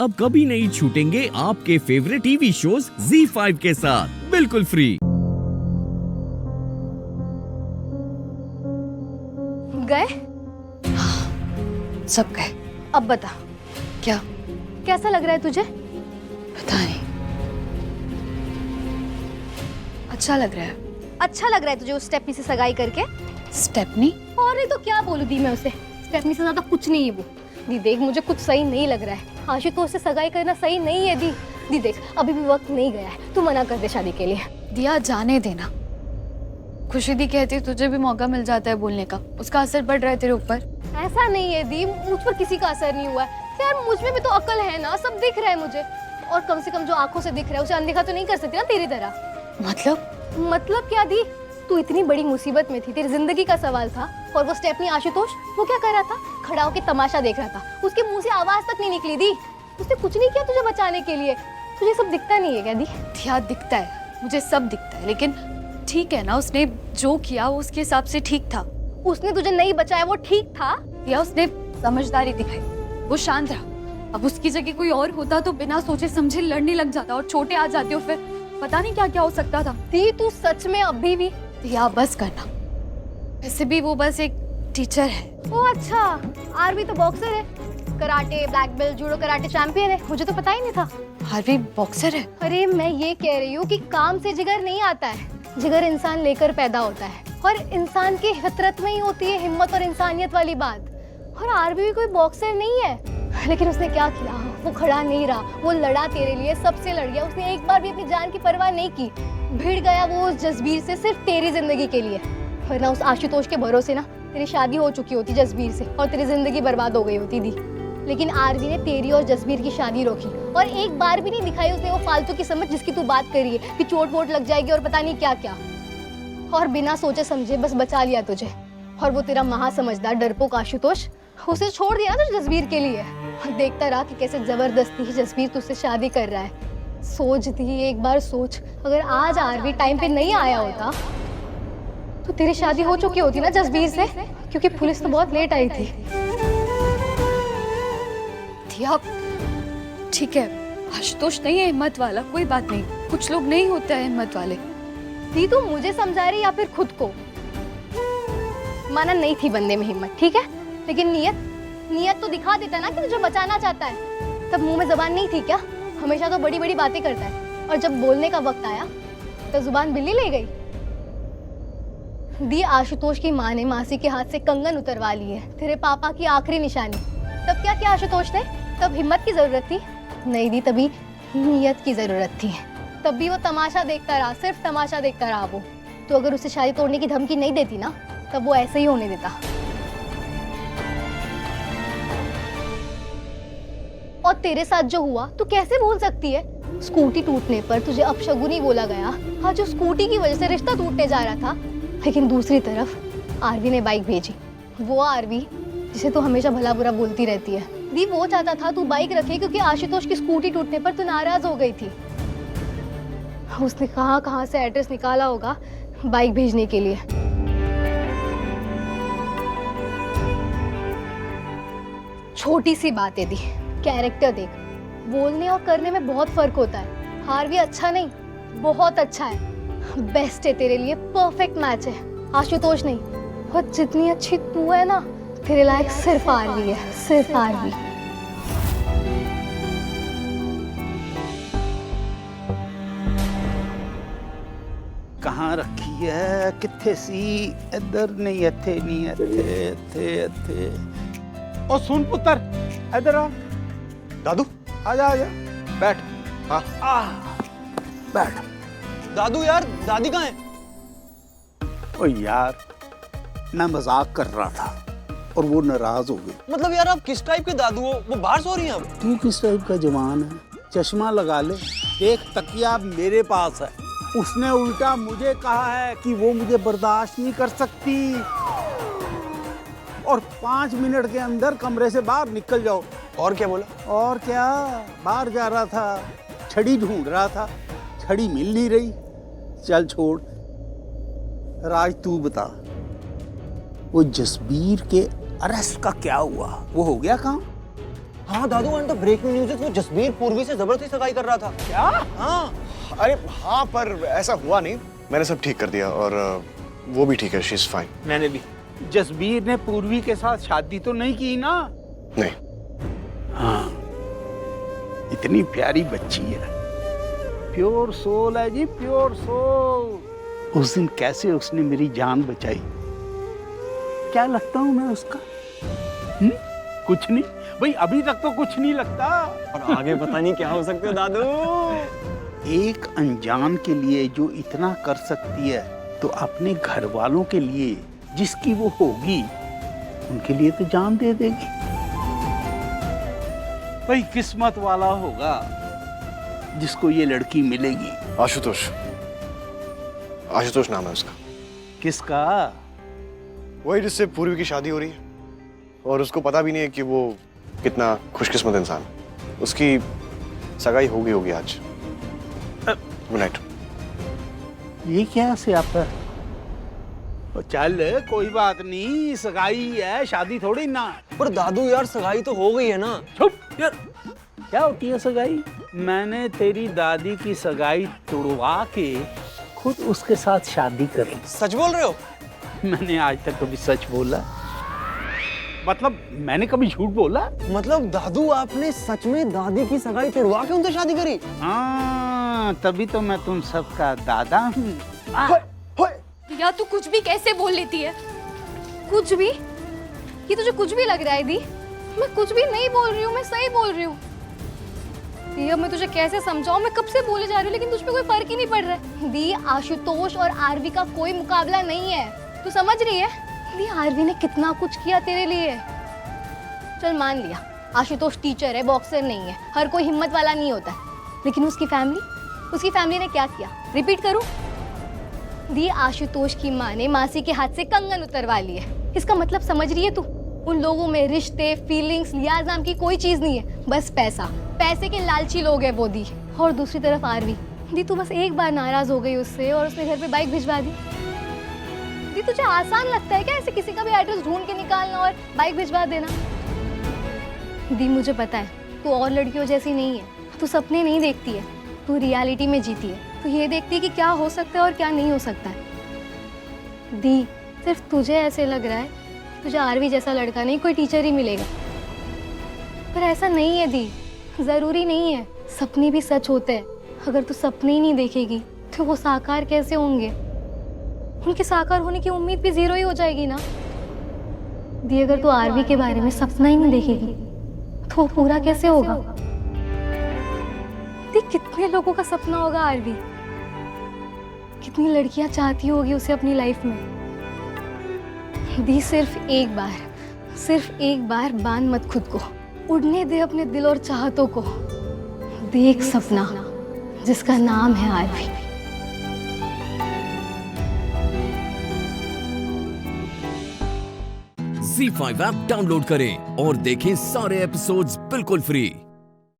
अब कभी नहीं छूटेंगे आपके फेवरेट टीवी शोज ZEE5 के साथ बिल्कुल फ्री। गए? सब गए। अब बता, क्या? कैसा लग रहा है तुझे? पता नहीं, अच्छा लग रहा है। अच्छा लग रहा है तुझे उस स्टेपनी से सगाई करके? स्टेपनी? और नहीं तो क्या बोलूं दी मैं उसे, स्टेपनी से ज्यादा कुछ नहीं है वो। दी देख, मुझे कुछ सही नहीं लग रहा है। आशुतोष से सगाई करना सही नहीं है दी। दी देख, अभी भी वक्त नहीं गया है, तू मना कर दे शादी के लिए। दिया, जाने देना। खुशी दी कहती तुझे भी मौका मिल जाता है बोलने का, उसका असर पड़ रहा है तेरे ऊपर। ऐसा नहीं है दी, मुझ पर किसी का असर नहीं हुआ है यार। मुझ में भी तो अकल है ना, सब दिख रहा है मुझे। और कम से कम जो आंखों से दिख रहा है उसे अनदेखा तो नहीं कर सकती ना तेरी तरह। मतलब क्या दी? तू इतनी बड़ी मुसीबत में थी, तेरी जिंदगी का सवाल था, और वो स्टेपनी आशुतोष वो क्या कर रहा था? खड़ा होकर तमाशा देख रहा था। उसके मुंह से आवाज तक नहीं निकली दी। उसने कुछ नहीं किया तुझे बचाने के लिए। तुझे सब दिखता नहीं है क्या दी? दिया, दिखता है, मुझे सब दिखता है, लेकिन ठीक है ना, उसने जो किया वो उसके हिसाब से ठीक था। उसने तुझे नहीं बचाया, वो ठीक था? दिया, उसने समझदारी दिखाई, वो शांत रहा। अब उसकी जगह कोई और होता तो बिना सोचे समझे लड़ने लग जाता और छोटे आ जाते हो, फिर पता नहीं क्या क्या हो सकता था। दी तू सच में अभी भी? दिया, बस करना। वैसे भी वो बस एक टीचर है। ओ अच्छा, आरवी तो बॉक्सर है, karate black belt, judo karate champion है। मुझे तो पता ही नहीं था। आरवी बॉक्सर है? अरे मैं ये कह रही हूँ कि काम से जिगर नहीं आता है, जिगर इंसान लेकर पैदा होता है, और इंसान की फितरत में ही होती है हिम्मत और इंसानियत वाली बात। और आरवी भी कोई बॉक्सर नहीं है, लेकिन उसने क्या किया? वो खड़ा नहीं रहा, वो लड़ा तेरे लिए, सबसे लड़ गया। उसने एक बार भी अपनी जान की परवाह नहीं की। भिड़ गया वो उस जसबीर से सिर्फ तेरी जिंदगी के लिए, वरना उस आशुतोष के भरोसे ना तेरी शादी हो चुकी होती जसबीर से, और तेरी जिंदगी बर्बाद हो गई होती दी। लेकिन आरवी ने तेरी और जसबीर की शादी रोकी, और एक बार भी नहीं दिखाई उसने वो फालतू की समझ जिसकी तू बात कर रही है कि चोट वोट लग जाएगी और पता नहीं क्या क्या। और बिना सोचे समझे बस बचा लिया तुझे। और वो तेरा महासमझदार डरपोक आशुतोष, उसे छोड़ दिया ना तुझे जसबीर के लिए। देखता रहा कि कैसे जबरदस्ती जसबीर तुझसे शादी कर रहा है। सोच दी, एक बार सोच, अगर आज आरवी टाइम पे नहीं आया होता तो तेरी शादी हो चुकी होती ना जसबीर से, क्योंकि पुलिस तो बहुत लेट आई थी। दिया, ठीक है, आशुतोष नहीं है हिम्मत वाला, कोई बात नहीं, कुछ लोग नहीं होते हैं हिम्मत वाले। दी तू मुझे समझा रही या फिर खुद को? माना नहीं थी बंदे में हिम्मत, ठीक है, लेकिन नियत तो दिखा देता ना कि तुझे बचाना चाहता है। तब मुंह में जबान नहीं थी क्या? हमेशा तो बड़ी बड़ी बातें करता है, और जब बोलने का वक्त आया तो जुबान बिल्ली ले गई। दी आशुतोष की माँ ने मासी के हाथ से कंगन उतरवा ली है, तेरे पापा की आखिरी निशानी। तब क्या किया आशुतोष ने? तब हिम्मत की जरूरत थी? नहीं दी, तभी नियत की जरूरत थी। तब भी वो तमाशा देखता रहा, सिर्फ तमाशा देखता रहा वो। तो अगर उसे शादी तोड़ने की धमकी नहीं देती ना, तब वो ऐसे ही होने देता। और तेरे साथ जो हुआ तू कैसे भूल सकती है? स्कूटी टूटने पर तुझे अपशगुनी बोला गया, हाँ, जो स्कूटी की वजह से रिश्ता टूटने जा रहा था। लेकिन दूसरी तरफ आरवी ने बाइक भेजी, वो आरवी जिसे तू हमेशा भला बुरा बोलती रहती है। दी वो चाहता था तू बाइक रखे, क्योंकि आशुतोष की स्कूटी टूटने पर तू नाराज हो गई थी। उसने कहाँ से एड्रेस निकाला होगा बाइक भेजने के लिए। छोटी सी बात है दी, कैरेक्टर देख, बोलने और करने में बहुत फर्क होता है। आरवी अच्छा नहीं, बहुत अच्छा है, बेस्ट है तेरे लिए, परफेक्ट मैच है। आशुतोष नहीं, और जितनी अच्छी तू है ना, तेरे लायक सिर्फ आरवी है, सिर्फ आरवी। कहाँ रखी है? किथे सी? इधर नहीं, इथे नहीं, इथे इथे इथे। ओ सुन पुत्र, इधर आ। दादू, आजा आजा, बैठ। हाँ। बैठ। दादू यार, दादी कहाँ है? ओ यार, मैं मजाक कर रहा था और वो नाराज हो गई। मतलब यार आप किस टाइप के दादू हो? वो बाहर सो रही हैं अब? तू किस टाइप का जवान है? चश्मा लगा ले, देख तकिया मेरे पास है। उसने उल्टा मुझे कहा है कि वो मुझे बर्दाश्त नहीं कर सकती, और 5 मिनट के अंदर कमरे से बाहर निकल जाओ। और क्या बोला? और क्या, बाहर जा रहा था, छड़ी ढूंढ रहा था, छड़ी मिल नहीं रही। चल छोड़, राज तू बता, वो जसबीर के अरेस्ट का क्या हुआ? वो हो गया काम? हाँ दादू, and the breaking news is वो जसबीर पूर्वी से जबरदस्ती सगाई कर रहा था। क्या? हाँ। अरे हाँ, पर ऐसा हुआ नहीं। मैंने सब ठीक कर दिया और वो भी ठीक है, शी इज फाइन। मैंने भी। जसबीर ने पूर्वी के साथ शादी तो नहीं की ना? नहीं। हाँ, इतनी प्यारी बच्ची है, प्योर सोल है जी, प्योर सोल। उस दिन कैसे उसने मेरी जान बचाई। क्या लगता हूँ मैं उसका? कुछ नहीं भाई, अभी तक तो कुछ नहीं लगता। और आगे पता नहीं क्या हो सकते हो दादू। एक अनजान के लिए जो इतना कर सकती है, तो अपने घर वालों के लिए जिसकी वो होगी, उनके लिए तो जान दे देगी। भाई किस्मत वाला होगा जिसको ये लड़की मिलेगी। आशुतोष, आशुतोष नाम है उसका। किसका? वही जिससे पूर्वी की शादी हो रही है, और उसको पता भी नहीं है कि वो कितना खुशकिस्मत इंसान है। उसकी सगाई होगी आज। Good night. ये क्या से आता है? चल कोई बात नहीं, सगाई है, शादी थोड़ी ना। पर दादू यार, सगाई तो हो गई है ना। चुप यार। क्या होती है सगाई? मैंने तेरी दादी की सगाई तुड़वा के खुद उसके साथ शादी कर ली। सच बोल रहे हो? मैंने आज तक कभी सच बोला? मतलब मैंने कभी झूठ बोला? मतलब दादू, आपने सच में दादी की सगाई तुड़वा के उनसे शादी करी? हाँ, तभी तो मैं तुम सबका दादा हूँ। या तू कुछ भी कैसे बोल लेती है? कुछ भी? ये तुझे कुछ भी लग रहा है दी? मैं कुछ भी नहीं बोल रही हूँ, मैं सही बोल रही हूँ। दी, अब मैं तुझे कैसे समझाऊं? मैं कब से बोले जा रही हूँ, लेकिन तुझ पे कोई फर्क ही नहीं पड़ रहा है। दी, आशुतोष और आरवी का कोई मुकाबला नहीं है, तू समझ रही है? दी, आरवी ने कितना कुछ किया तेरे लिए। चल मान लिया, आशुतोष टीचर है, बॉक्सर नहीं है, हर कोई हिम्मत वाला नहीं होता है, लेकिन उसकी फैमिली ने क्या किया? रिपीट करूं? दी, आशुतोष की माँ ने मासी के हाथ से कंगन उतरवा ली है। इसका मतलब समझ रही है तू? उन लोगों में रिश्ते, फीलिंग्स, लिहाज नाम की कोई चीज नहीं है, बस पैसा। पैसे के लालची लोग हैं वो दी। और दूसरी तरफ आरवी। दी, तू बस एक बार नाराज हो गई उससे और उसने घर पे बाइक भिजवा दी। दी, तुझे आसान लगता है क्या ऐसे किसी का भी एड्रेस ढूंढ के निकालना और बाइक भिजवा देना? दी, मुझे पता है तू और लड़कियों जैसी नहीं है, तू सपने नहीं देखती है, तू रियलिटी में जीती है। तू ये देखती है कि क्या हो सकता है और क्या नहीं हो सकता है। दी, सिर्फ तुझे ऐसे लग रहा है तुझे आरवी जैसा लड़का नहीं, कोई टीचर ही मिलेगा, पर ऐसा नहीं है दी, जरूरी नहीं है। सपने भी सच होते हैं। अगर तू सपने ही नहीं देखेगी तो वो साकार कैसे होंगे? उनके साकार होने की उम्मीद भी जीरो ही हो जाएगी ना। दी, अगर तू आरवी के बारे में सपना ही नहीं देखेगी तो वो पूरा कैसे होगा? दी, कितने लोगों का सपना होगा आरवी, कितनी लड़कियां चाहती होगी उसे अपनी लाइफ में। दी, सिर्फ एक बार बांध मत खुद को, उड़ने दे अपने दिल और चाहतों को। देख सपना जिसका नाम है आरवी। Z5 ऐप डाउनलोड करें और देखें सारे एपिसोड्स बिल्कुल फ्री।